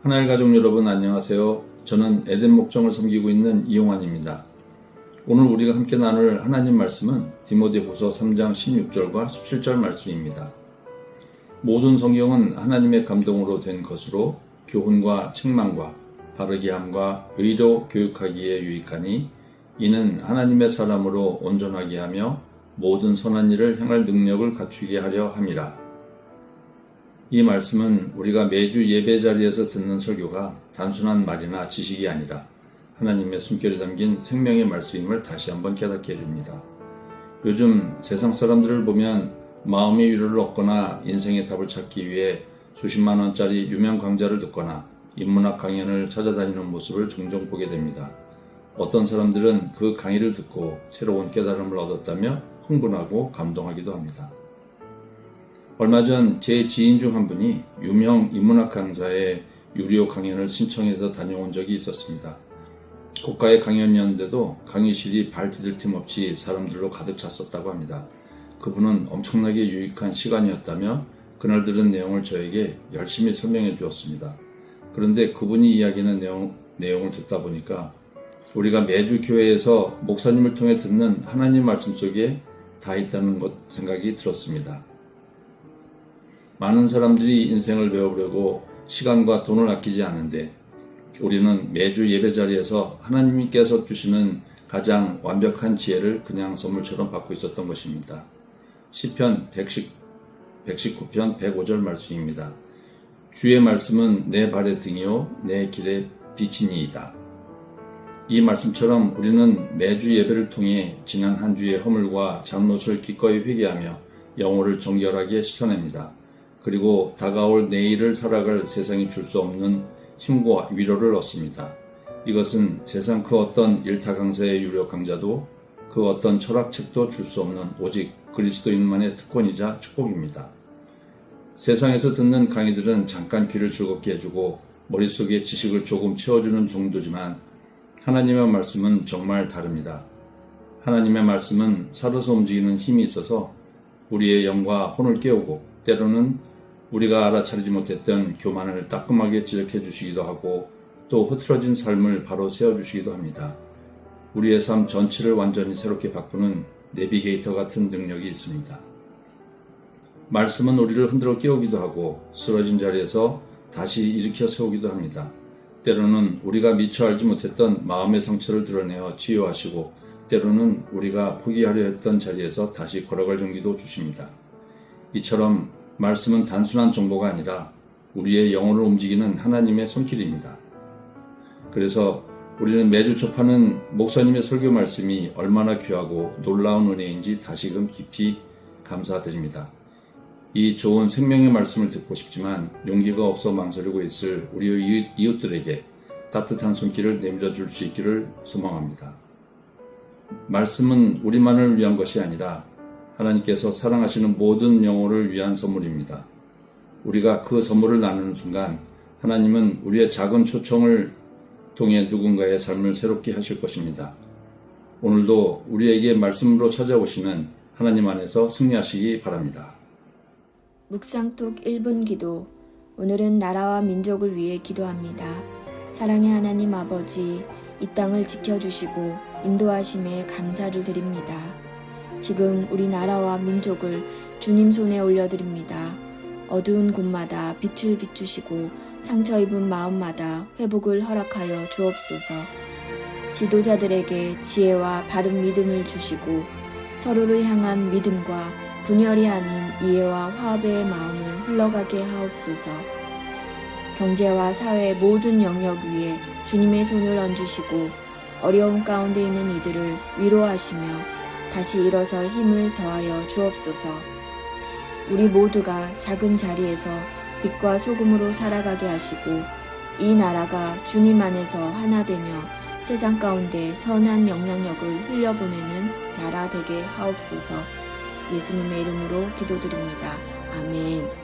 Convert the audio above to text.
하나님 가족 여러분 안녕하세요. 저는 에덴 목정을 섬기고 있는 이용환입니다. 오늘 우리가 함께 나눌 하나님 말씀은 디모데후서 3장 16절과 17절 말씀입니다. 모든 성경은 하나님의 감동으로 된 것으로 교훈과 책망과 바르게 함과 의로 교육하기에 유익하니 이는 하나님의 사람으로 온전하게 하며 모든 선한 일을 행할 능력을 갖추게 하려 함이라. 이 말씀은 우리가 매주 예배 자리에서 듣는 설교가 단순한 말이나 지식이 아니라 하나님의 숨결이 담긴 생명의 말씀임을 다시 한번 깨닫게 해줍니다. 요즘 세상 사람들을 보면 마음의 위로를 얻거나 인생의 답을 찾기 위해 수십만 원짜리 유명 강좌를 듣거나 인문학 강연을 찾아다니는 모습을 종종 보게 됩니다. 어떤 사람들은 그 강의를 듣고 새로운 깨달음을 얻었다며 흥분하고 감동하기도 합니다. 얼마 전 제 지인 중 한 분이 유명 인문학 강사의 유료 강연을 신청해서 다녀온 적이 있었습니다. 고가의 강연이었는데도 강의실이 발 디딜 틈 없이 사람들로 가득 찼었다고 합니다. 그분은 엄청나게 유익한 시간이었다며 그날 들은 내용을 저에게 열심히 설명해 주었습니다. 그런데 그분이 이야기하는 내용을 듣다 보니까 우리가 매주 교회에서 목사님을 통해 듣는 하나님 말씀 속에 다 있다는 생각이 들었습니다. 많은 사람들이 인생을 배워보려고 시간과 돈을 아끼지 않는데 우리는 매주 예배 자리에서 하나님께서 주시는 가장 완벽한 지혜를 그냥 선물처럼 받고 있었던 것입니다. 시편 119편 105절 말씀입니다. 주의 말씀은 내 발의 등이요 내 길의 빛이니이다. 이 말씀처럼 우리는 매주 예배를 통해 지난 한 주의 허물과 잘못을 기꺼이 회개하며 영혼을 정결하게 씻어냅니다. 그리고 다가올 내일을 살아갈 세상이 줄 수 없는 힘과 위로를 얻습니다. 이것은 세상 그 어떤 일타 강사의 유료 강좌도 그 어떤 철학책도 줄 수 없는 오직 그리스도인만의 특권이자 축복입니다. 세상에서 듣는 강의들은 잠깐 귀를 즐겁게 해주고 머릿속에 지식을 조금 채워주는 정도지만 하나님의 말씀은 정말 다릅니다. 하나님의 말씀은 살아서 움직이는 힘이 있어서 우리의 영과 혼을 깨우고 때로는 우리가 알아차리지 못했던 교만을 따끔하게 지적해 주시기도 하고 또 흐트러진 삶을 바로 세워주시기도 합니다. 우리의 삶 전체를 완전히 새롭게 바꾸는 내비게이터 같은 능력이 있습니다. 말씀은 우리를 흔들어 깨우기도 하고 쓰러진 자리에서 다시 일으켜 세우기도 합니다. 때로는 우리가 미처 알지 못했던 마음의 상처를 드러내어 치유하시고 때로는 우리가 포기하려 했던 자리에서 다시 걸어갈 용기도 주십니다. 이처럼 말씀은 단순한 정보가 아니라 우리의 영혼을 움직이는 하나님의 손길입니다. 그래서 우리는 매주 접하는 목사님의 설교 말씀이 얼마나 귀하고 놀라운 은혜인지 다시금 깊이 감사드립니다. 이 좋은 생명의 말씀을 듣고 싶지만 용기가 없어 망설이고 있을 우리 이웃들에게 따뜻한 손길을 내밀어 줄 수 있기를 소망합니다. 말씀은 우리만을 위한 것이 아니라 하나님께서 사랑하시는 모든 영혼을 위한 선물입니다. 우리가 그 선물을 나누는 순간 하나님은 우리의 작은 초청을 통해 누군가의 삶을 새롭게 하실 것입니다. 오늘도 우리에게 말씀으로 찾아오시는 하나님 안에서 승리하시기 바랍니다. 묵상톡 1분 기도. 오늘은 나라와 민족을 위해 기도합니다. 사랑의 하나님 아버지, 이 땅을 지켜주시고 인도하심에 감사를 드립니다. 지금 우리 나라와 민족을 주님 손에 올려드립니다. 어두운 곳마다 빛을 비추시고 상처 입은 마음마다 회복을 허락하여 주옵소서. 지도자들에게 지혜와 바른 믿음을 주시고 서로를 향한 믿음과 분열이 아닌 이해와 화합의 마음을 흘러가게 하옵소서. 경제와 사회의 모든 영역 위에 주님의 손을 얹으시고 어려움 가운데 있는 이들을 위로하시며 다시 일어설 힘을 더하여 주옵소서. 우리 모두가 작은 자리에서 빛과 소금으로 살아가게 하시고 이 나라가 주님 안에서 하나 되며 세상 가운데 선한 영향력을 흘려보내는 나라 되게 하옵소서. 예수님의 이름으로 기도드립니다. 아멘.